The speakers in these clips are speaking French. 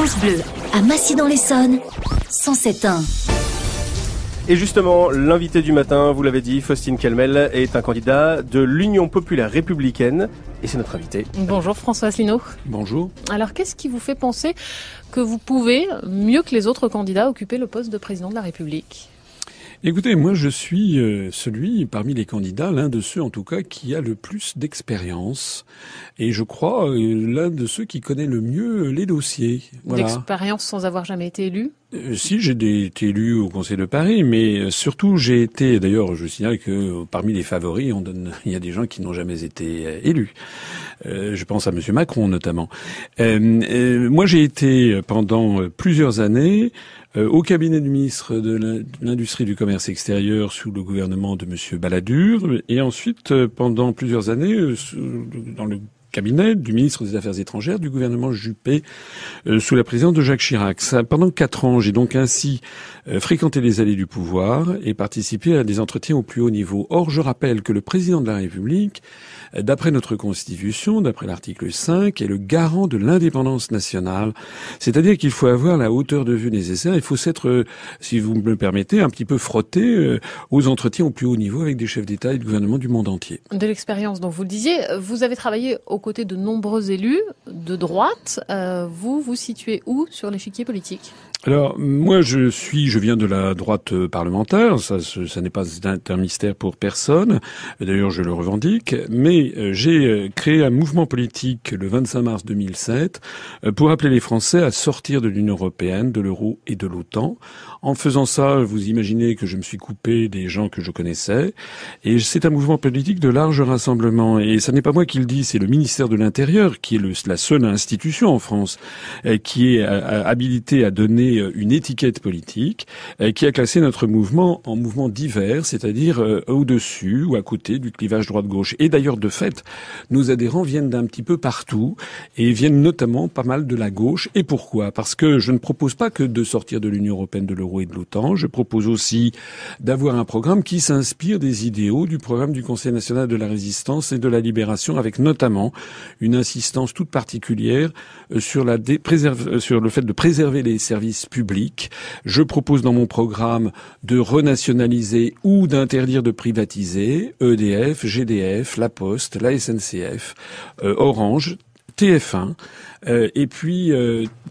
France Bleu, à Massy-dans-l'Essonne, 107.1. Et justement, l'invité du matin, vous l'avez dit, Faustine Kelmel est un candidat de l'Union populaire républicaine et c'est notre invité. Bonjour François Asselineau. Bonjour. Alors qu'est-ce qui vous fait penser que vous pouvez, mieux que les autres candidats, occuper le poste de président de la République ? Écoutez, moi je suis celui, parmi les candidats, l'un de ceux en tout cas qui a le plus d'expérience et je crois l'un de ceux qui connaît le mieux les dossiers. Voilà. D'expérience sans avoir jamais été élu ? Si, j'ai été élu au Conseil de Paris, mais surtout j'ai été, d'ailleurs je signale que parmi les favoris, il y a des gens qui n'ont jamais été élus. Je pense à Monsieur Macron notamment. Moi j'ai été pendant plusieurs années au cabinet du ministre de l'Industrie et du Commerce extérieur sous le gouvernement de Monsieur Balladur, et ensuite pendant plusieurs années dans le cabinet du ministre des Affaires étrangères du gouvernement Juppé sous la présidence de Jacques Chirac. Pendant 4 ans, j'ai donc ainsi fréquenté les allées du pouvoir et participé à des entretiens au plus haut niveau. Or, je rappelle que le président de la République, d'après notre Constitution, d'après l'article 5, est le garant de l'indépendance nationale. C'est-à-dire qu'il faut avoir la hauteur de vue nécessaire. Il faut s'être, si vous me le permettez, un petit peu frotté aux entretiens au plus haut niveau avec des chefs d'État et de gouvernement du monde entier. De l'expérience, donc vous le disiez, vous avez travaillé aux côtés de nombreux élus de droite. Vous vous situez où sur l'échiquier politique ? Alors, moi, je viens de la droite parlementaire. Ça n'est pas un mystère pour personne. D'ailleurs, je le revendique. Mais j'ai créé un mouvement politique le 25 mars 2007 pour appeler les Français à sortir de l'Union européenne, de l'euro et de l'OTAN. En faisant ça, vous imaginez que je me suis coupé des gens que je connaissais. Et c'est un mouvement politique de large rassemblement. Et ça n'est pas moi qui le dis, c'est le ministère de l'Intérieur, qui est la seule institution en France qui est habilitée à donner une étiquette politique, qui a classé notre mouvement en mouvement divers, c'est-à-dire au-dessus ou à côté du clivage droite-gauche. Et d'ailleurs, de fait, nos adhérents viennent d'un petit peu partout et viennent notamment pas mal de la gauche. Et pourquoi ? Parce que je ne propose pas que de sortir de l'Union européenne, de l'euro et de l'OTAN. Je propose aussi d'avoir un programme qui s'inspire des idéaux du programme du Conseil national de la résistance et de la libération, avec notamment une insistance toute particulière sur le fait de préserver les services publics. Je propose dans mon programme de renationaliser ou d'interdire de privatiser EDF, GDF, La Poste, la SNCF, Orange, TF1, et puis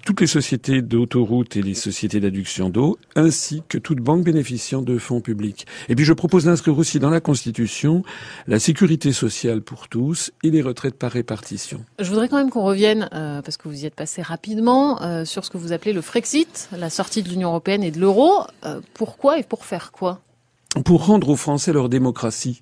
toutes les sociétés d'autoroutes et les sociétés d'adduction d'eau, ainsi que toute banque bénéficiant de fonds publics. Et puis je propose d'inscrire aussi dans la Constitution la sécurité sociale pour tous et les retraites par répartition. Je voudrais quand même qu'on revienne, parce que vous y êtes passé rapidement, sur ce que vous appelez le Frexit, la sortie de l'Union européenne et de l'euro. Pourquoi et pour faire quoi ? Pour rendre aux Français leur démocratie.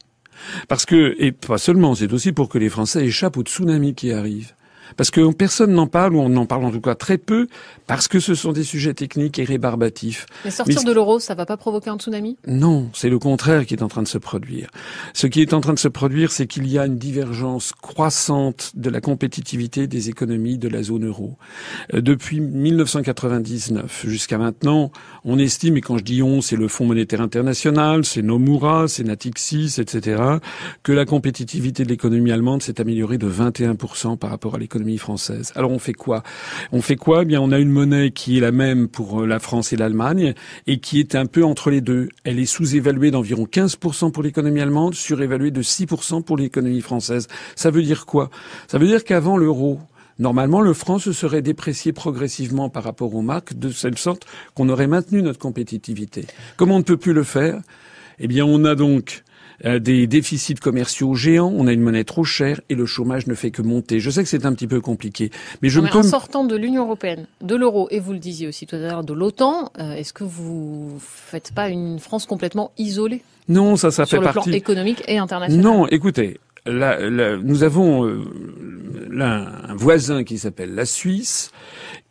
Parce que, et pas seulement, c'est aussi pour que les Français échappent au tsunami qui arrive. Parce que personne n'en parle, ou on en parle en tout cas très peu, parce que ce sont des sujets techniques et rébarbatifs. Mais sortir de l'euro, ça va pas provoquer un tsunami ? Non, c'est le contraire qui est en train de se produire. Ce qui est en train de se produire, c'est qu'il y a une divergence croissante de la compétitivité des économies de la zone euro. Depuis 1999 jusqu'à maintenant, on estime, et quand je dis on, c'est le Fonds monétaire international, c'est Nomura, c'est Natixis, etc., que la compétitivité de l'économie allemande s'est améliorée de 21% par rapport à l'économie française. Alors on fait quoi ? Eh bien, on a une monnaie qui est la même pour la France et l'Allemagne et qui est un peu entre les deux. Elle est sous-évaluée d'environ 15% pour l'économie allemande, surévaluée de 6% pour l'économie française. Ça veut dire quoi ? Ça veut dire qu'avant l'euro, normalement, le franc se serait déprécié progressivement par rapport aux marques, de telle sorte qu'on aurait maintenu notre compétitivité. Comme on ne peut plus le faire, eh bien, on a donc des déficits commerciaux géants, on a une monnaie trop chère et le chômage ne fait que monter. Je sais que c'est un petit peu compliqué, mais en sortant de l'Union européenne, de l'euro, et vous le disiez aussi tout à l'heure, de l'OTAN, est-ce que vous faites pas une France complètement isolée ? Non, ça fait partie. Sur le plan économique et international. Non, écoutez, nous avons là un voisin qui s'appelle la Suisse,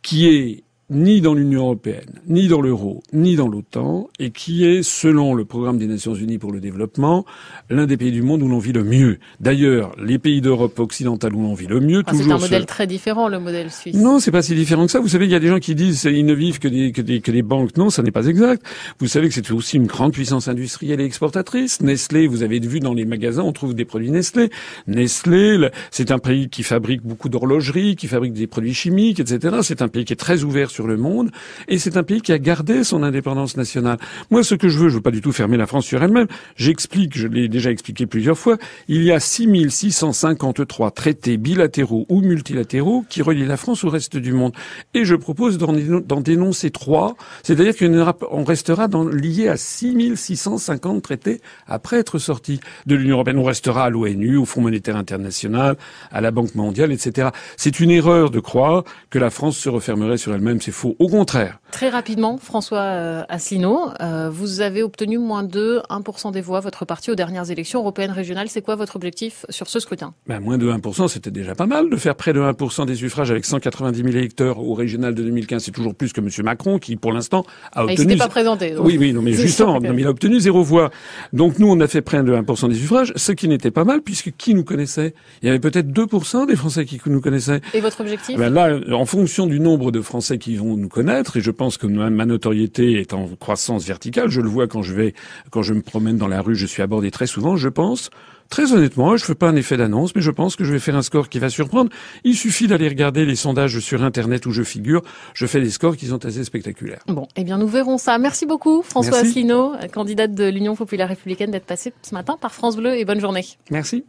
qui est ni dans l'Union européenne, ni dans l'euro, ni dans l'OTAN, et qui est, selon le programme des Nations Unies pour le développement, l'un des pays du monde où l'on vit le mieux. D'ailleurs, les pays d'Europe occidentale où l'on vit le mieux, toujours... C'est un modèle très différent, le modèle suisse. Non, c'est pas si différent que ça. Vous savez, il y a des gens qui disent ils ne vivent que des banques. Non, ça n'est pas exact. Vous savez que c'est aussi une grande puissance industrielle et exportatrice. Nestlé, vous avez vu dans les magasins, on trouve des produits Nestlé. Nestlé, c'est un pays qui fabrique beaucoup d'horlogeries, qui fabrique des produits chimiques, etc. C'est un pays qui est très ouvert sur le monde. Et c'est un pays qui a gardé son indépendance nationale. Moi, ce que je veux pas du tout fermer la France sur elle-même. J'explique, je l'ai déjà expliqué plusieurs fois, il y a 6653 traités bilatéraux ou multilatéraux qui relient la France au reste du monde. Et je propose d'en dénoncer 3. C'est-à-dire qu'on restera lié à 6650 traités après être sorti de l'Union européenne. On restera à l'ONU, au Fonds monétaire international, à la Banque mondiale, etc. C'est une erreur de croire que la France se refermerait sur elle-même. C'est faux. Au contraire. Très rapidement, François Asselineau, vous avez obtenu moins de 1% des voix, votre parti, aux dernières élections européennes régionales. C'est quoi votre objectif sur ce scrutin? Moins de 1%, c'était déjà pas mal de faire près de 1% des suffrages avec 190 000 électeurs au régional de 2015. C'est toujours plus que M. Macron qui, pour l'instant, a obtenu... Il s'était pas présenté. Donc. Oui, non, mais justement, il a obtenu 0 voix. Donc nous, on a fait près de 1% des suffrages, ce qui n'était pas mal puisque qui nous connaissait? Il y avait peut-être 2% des Français qui nous connaissaient. Et votre objectif? Là, en fonction du nombre de Français qui vont nous connaître, et je pense que ma notoriété est en croissance verticale, je le vois quand je me promène dans la rue, je suis abordé très souvent, je pense, très honnêtement, je fais pas un effet d'annonce, mais je pense que je vais faire un score qui va surprendre. Il suffit d'aller regarder les sondages sur Internet où je figure. Je fais des scores qui sont assez spectaculaires. Bon, eh bien, nous verrons ça. Merci beaucoup, François Asselineau, candidate de l'Union populaire républicaine, d'être passé ce matin par France Bleu, et bonne journée. Merci.